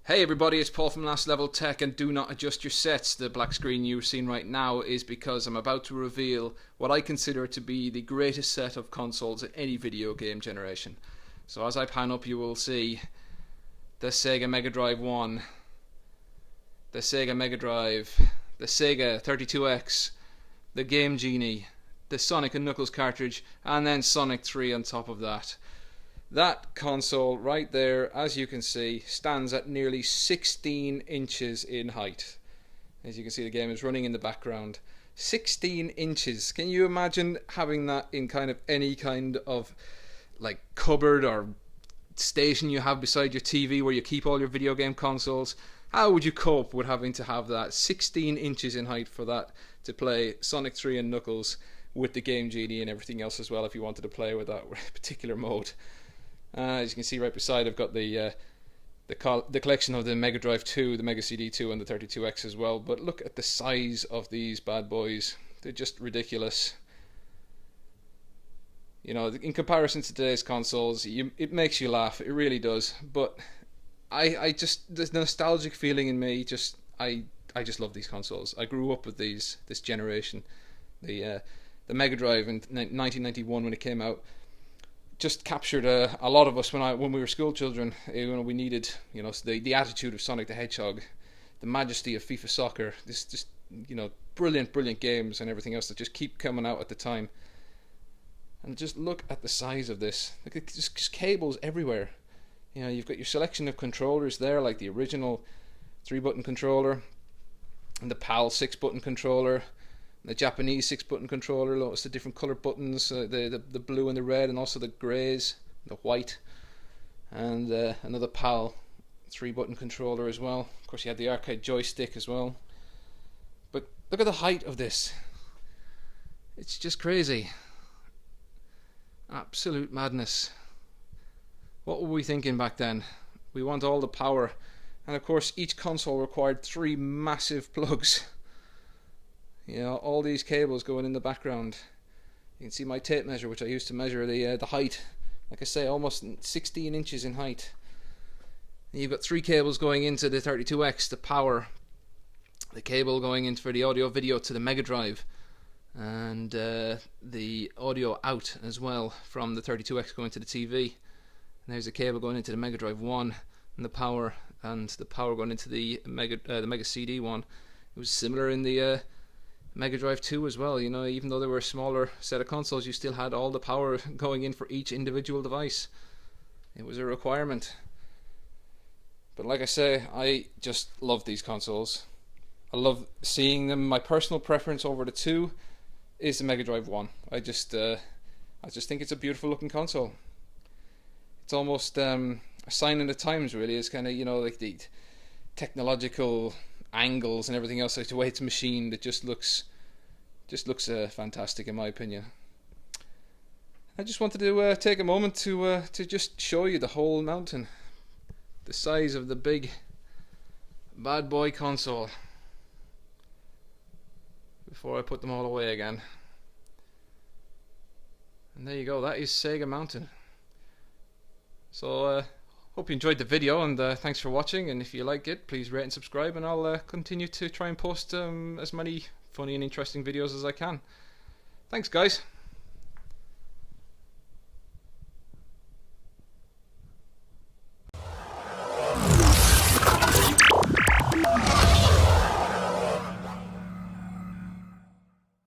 Hey everybody, it's Paul from LastLevelTech, and do not adjust your sets. The black screen you're seeing right now is because I'm about to reveal what I consider to be the greatest set of consoles in any video game generation. So as I pan up, you will see the Sega Megadrive I, the Sega Megadrive, the Sega 32X, the Game Genie, the Sonic and Knuckles cartridge, and then Sonic 3 on top of that. That console right there, as you can see, stands at nearly 16 inches in height. As you can see, the game is running in the background. 16 inches. Can you imagine having that in kind of any kind of like cupboard or station you have beside your TV where you keep all your video game consoles? How would you cope with having to have that 16 inches in height for that to play Sonic 3 and Knuckles with the Game Genie and everything else as well if you wanted to play with that particular mode? As you can see right beside, I've got the collection of the Megadrive II, the Mega CD 2 and the 32X as well. But look at the size of these bad boys. They're just ridiculous. You know, in comparison to today's consoles, it makes you laugh. It really does. But I just, the nostalgic feeling in me, I just love these consoles. I grew up with this generation. The Megadrive in 1991 when it came out just captured a lot of us when we were school children. We needed, the attitude of Sonic the Hedgehog, the majesty of FIFA Soccer, this just brilliant games and everything else that just keep coming out at the time. And just look at the size of this. Look, there's just cables everywhere. You've got your selection of controllers there, like the original 3-button controller and the PAL 6-button controller. The Japanese 6-button controller, lots of different colored buttons, the blue and the red, and also the greys, the white, and another PAL 3-button controller as well. Of course, you had the arcade joystick as well. But look at the height of this. It's just crazy. Absolute madness. What were we thinking back then? We want all the power, and of course, each console required 3 massive plugs. All these cables going in the background. You can see my tape measure, which I used to measure the height. Like I say, almost 16 inches in height. And you've got 3 cables going into the 32X, the power, the cable going in for the audio video to the Megadrive, and the audio out as well from the 32X going to the TV. And there's a cable going into the Megadrive 1 and the power going into the Mega CD 1. It was similar in the Megadrive 2 as well. Even though they were a smaller set of consoles, you still had all the power going in for each individual device. It was a requirement. But like I say, I just love these consoles. I love seeing them. My personal preference over the 2 is the Megadrive 1. I just think it's a beautiful looking console. It's almost a sign of the times, really. It's kind of, like the technological angles and everything else, like the way it's machined, it just looks fantastic in my opinion. I just wanted to take a moment to just show you the whole mountain, the size of the big bad boy console, before I put them all away again. And there you go, that is Sega Mountain. So hope you enjoyed the video, and thanks for watching. And if you like it, please rate and subscribe, and I'll continue to try and post as many funny and interesting videos as I can. Thanks guys.